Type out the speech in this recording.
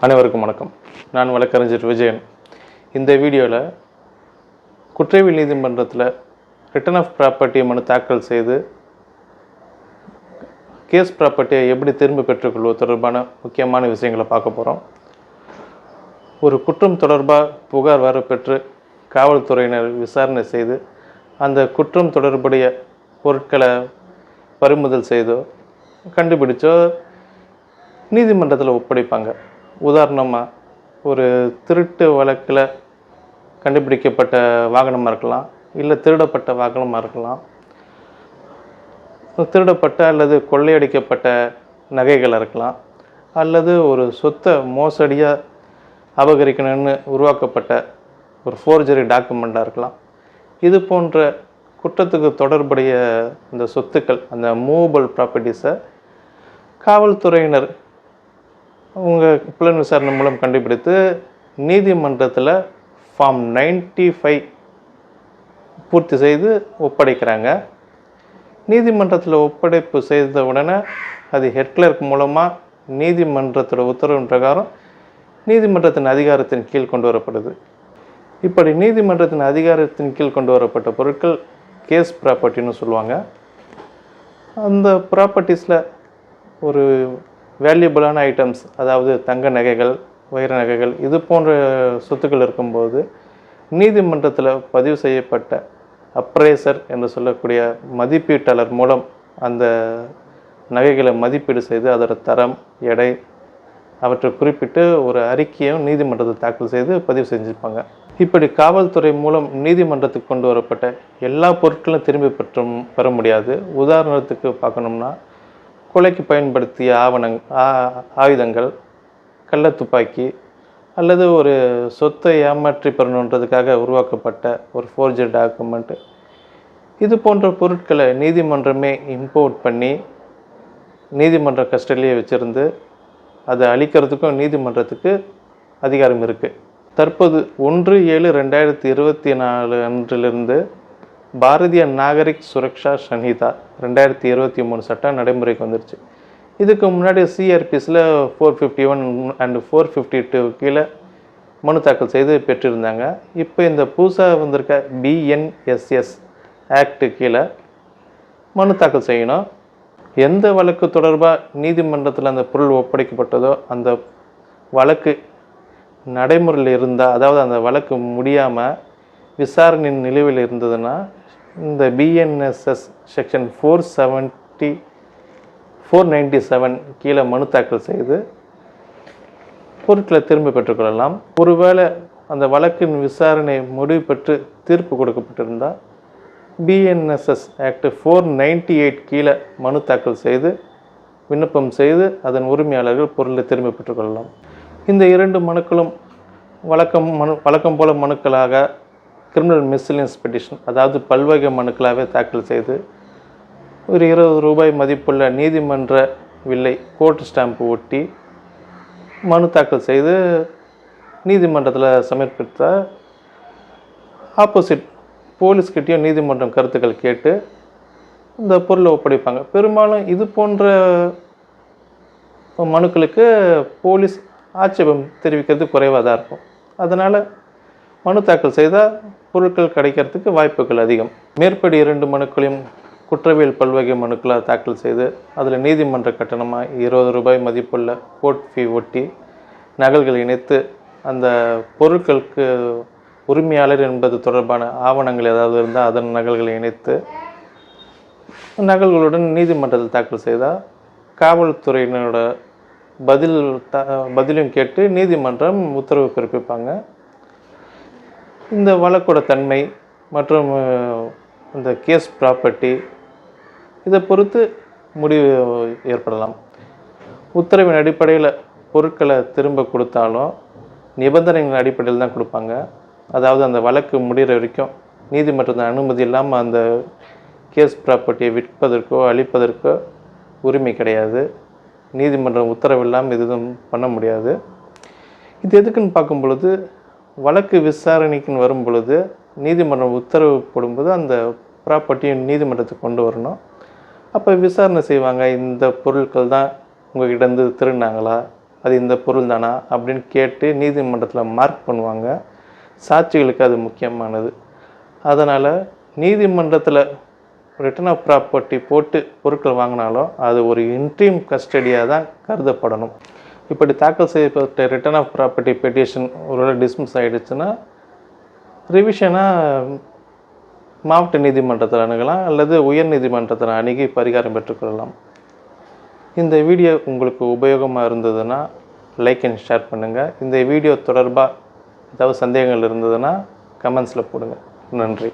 அனைவருக்கும் வணக்கம். நான் வழக்கறிஞர் விஜயன். இந்த வீடியோவில் குற்றவியல் நீதிமன்றத்தில் ரிட்டர்ன் ஆஃப் ப்ராப்பர்ட்டி மனு தாக்கல் செய்து கேஸ் ப்ராப்பர்ட்டியை எப்படி திரும்ப பெற்றுக்கொள்வது தொடர்பான முக்கியமான விஷயங்களை பார்க்க போகிறோம். ஒரு குற்றம் தொடர்பாக புகார் வரப்பெற்று காவல்துறையினர் விசாரணை செய்து அந்த குற்றம் தொடர்புடைய பொருட்களை பறிமுதல் செய்தோ கண்டுபிடிச்சோ நீதிமன்றத்தில் ஒப்படைப்பாங்க. உதாரணமாக ஒரு திருட்டு வழக்கில் கண்டுபிடிக்கப்பட்ட வாகனமாக இருக்கலாம், இல்லை திருடப்பட்ட வாகனமாக இருக்கலாம், திருடப்பட்ட அல்லது கொள்ளையடிக்கப்பட்ட நகைகள் இருக்கலாம், அல்லது ஒரு சொத்தை மோசடியாக அபகரிக்கணும்னு உருவாக்கப்பட்ட ஒரு ஃபோர்ஜரி டாக்குமெண்ட்டாக இருக்கலாம். இது போன்ற குற்றத்துக்கு தொடர்புடைய இந்த சொத்துக்கள், அந்த மூவபிள் ப்ராப்பர்ட்டிஸை காவல்துறையினர் அவங்க புலன் விசாரணை மூலம் கண்டுபிடித்து நீதிமன்றத்தில் ஃபார்ம் 95 பூர்த்தி செய்து ஒப்படைக்கிறாங்க. நீதிமன்றத்தில் ஒப்படைப்பு செய்த உடனே அது ஹெட் கிளர்க் மூலமாக நீதிமன்றத்தோட உத்தரவின் பிரகாரம் நீதிமன்றத்தின் அதிகாரத்தின் கீழ் கொண்டு வரப்படுது. இப்படி நீதிமன்றத்தின் அதிகாரத்தின் கீழ் கொண்டு வரப்பட்ட பொருட்கள் கேஸ் ப்ராப்பர்ட்டின்னு சொல்லுவாங்க. அந்த ப்ராப்பர்ட்டிஸில் ஒரு வேல்யூபிளான ஐட்டம்ஸ், அதாவது தங்க நகைகள், வைர நகைகள், இது போன்ற சொத்துக்கள் இருக்கும்போது நீதிமன்றத்தில் பதிவு செய்யப்பட்ட அப்ரைசர் என்று சொல்லக்கூடிய மதிப்பீட்டாளர் மூலம் அந்த நகைகளை மதிப்பீடு செய்து அதோட தரம், எடை அவற்றை குறிப்பிட்டு ஒரு அறிக்கையும் நீதிமன்றத்தில் தாக்கல் செய்து பதிவு செஞ்சுருப்பாங்க. இப்படி காவல்துறை மூலம் நீதிமன்றத்துக்கு கொண்டு வரப்பட்ட எல்லா பொருட்களும் திரும்பி பெற முடியாது. உதாரணத்துக்கு பார்க்கணும்னா, கொலைக்கு பயன்படுத்திய ஆயுதங்கள், கள்ளத்துப்பாக்கி, அல்லது ஒரு சொத்தை ஏமாற்றி பெறணுன்றதுக்காக உருவாக்கப்பட்ட ஒரு ஃபோர்ஜரி டாக்குமெண்ட்டு, இது போன்ற பொருட்களை நீதிமன்றமே இம்போர்ட் பண்ணி நீதிமன்ற கஸ்டடியிலே வச்சுருந்து அதை அளிக்கிறதுக்கும் நீதிமன்றத்துக்கு அதிகாரம் இருக்குது. தற்போது 1/7/2024 அன்றிலிருந்து பாரதிய நாகரிக் சுரக்ஷா சன்ஹிதா 2023 சட்டம் நடைமுறைக்கு வந்துருச்சு. இதுக்கு முன்னாடி சிஆர்பிஸில் 451 அண்ட் 452 கீழே மனு தாக்கல் செய்து பெற்றிருந்தாங்க. இப்போ இந்த புதுசாக வந்திருக்க பிஎன்எஸ்எஸ் ஆக்டு கீழே மனு தாக்கல் செய்யணும். எந்த வழக்கு தொடர்பாக நீதிமன்றத்தில் அந்த பொருள் ஒப்படைக்கப்பட்டதோ அந்த வழக்கு நடைமுறையில் இருந்தால், அதாவது அந்த வழக்கு முடியாமல் விசாரணையின் நிலுவையில் இருந்ததுன்னா இந்த பிஎன்எஸ்எஸ் செக்ஷன் 497 கீழே மனு தாக்கல் செய்து பொருட்களை திரும்ப பெற்றுக்கொள்ளலாம். ஒருவேளை அந்த வழக்கின் விசாரணை முடிவு பெற்று தீர்ப்பு கொடுக்கப்பட்டிருந்தால் பிஎன்எஸ்எஸ் ஆக்ட் 498 கீழே மனு தாக்கல் செய்து விண்ணப்பம் செய்து அதன் உரிமையாளர்கள் பொருளை திரும்ப பெற்றுக்கொள்ளலாம். இந்த இரண்டு மனுக்களும் வழக்கம் போல மனுக்களாக கிரிமினல் மிஸ்லினியஸ் பெட்டிஷன், அதாவது பல்வகை மனுக்களாகவே தாக்கல் செய்து ஒரு 20 ரூபாய் மதிப்புள்ள நீதிமன்ற வில்லை கோர்ட் ஸ்டாம்பு ஒட்டி மனு தாக்கல் செய்து நீதிமன்றத்தில் சமர்ப்பித்த ஆப்போசிட் போலீஸ்கிட்டையும் நீதிமன்றம் கருத்துக்கள் கேட்டு இந்த பொருளை ஒப்படைப்பாங்க. பெரும்பாலும் இது போன்ற மனுக்களுக்கு போலீஸ் ஆட்சேபம் தெரிவிக்கிறது குறைவாக தான் இருக்கும். அதனால் மனு தாக்கல் செய்தால் பொருட்கள் கிடைக்கிறதுக்கு வாய்ப்புகள் அதிகம். மேற்படி 2 மனுக்களையும் குற்றவியல் பல்வகை மனுக்களாக தாக்கல் செய்து அதில் நீதிமன்ற கட்டணமாக 20 ரூபாய் மதிப்புள்ள கோர்ட் ஃபீ ஒட்டி நகல்கள் இணைத்து அந்த பொருட்களுக்கு உரிமையாளர் என்பது தொடர்பான ஆவணங்கள் ஏதாவது இருந்தால் அதன் நகல்களை இணைத்து நகல்களுடன் நீதிமன்றத்தில் தாக்கல் செய்தால் காவல்துறையினரோட பதிலும் கேட்டு நீதிமன்றம் உத்தரவு பிறப்பிப்பாங்க. இந்த வழக்கோட தன்மை மற்றும் இந்த கேஸ் ப்ராப்பர்ட்டி இதை பொறுத்து முடிவு ஏற்படலாம். உத்தரவின் அடிப்படையில் பொருட்களை திரும்ப கொடுத்தாலும் நிபந்தனைகளின் அடிப்படையில் தான் கொடுப்பாங்க. அதாவது அந்த வழக்கு முடிகிற வரைக்கும் நீதிமன்றத்தின் அனுமதி இல்லாமல் அந்த கேஸ் ப்ராப்பர்ட்டியை விற்பதற்கோ அளிப்பதற்கோ உரிமை கிடையாது. நீதிமன்றம் உத்தரவில்லாமல் எதுவும் பண்ண முடியாது. இது எதுக்குன்னு பார்க்கும் பொழுது, வழக்கு விசாரணைக்குன்னு வரும் பொழுது நீதிமன்றம் உத்தரவு போடும்போது அந்த ப்ராப்பர்ட்டியை நீதிமன்றத்துக்கு கொண்டு வரணும். அப்போ விசாரணை செய்வாங்க, இந்த பொருட்கள் தான் உங்கள்கிட்டருந்து திருடினாங்களா, அது இந்த பொருள் தானா அப்படின்னு கேட்டு நீதிமன்றத்தில் மார்க் பண்ணுவாங்க. சாட்சிகளுக்கு அது முக்கியமானது. அதனால் நீதிமன்றத்தில் ரிட்டன் ஆஃப் ப்ராப்பர்ட்டி போட்டு பொருட்கள் வாங்கினாலும் அது ஒரு இன்ட்ரீம் கஸ்டடியாக தான் கருதப்படணும். இப்படி தாக்கல் செய்யப்பட்ட ரிட்டன் ஆஃப் ப்ராப்பர்ட்டி பெட்டிஷன் ஒருவேளை டிஸ்மிஸ் ஆகிடுச்சுன்னா ரிவிஷனாக மாவட்ட நீதிமன்றத்தில் அணுகலாம் அல்லது உயர் நீதிமன்றத்தில் அணுகி பரிகாரம் பெற்றுக்கொள்ளலாம். இந்த வீடியோ உங்களுக்கு உபயோகமாக இருந்ததுன்னா லைக் அண்ட் ஷேர் பண்ணுங்கள். இந்த வீடியோ தொடர்பாக ஏதாவது சந்தேகங்கள் இருந்ததுன்னா கமெண்ட்ஸில் போடுங்க. நன்றி.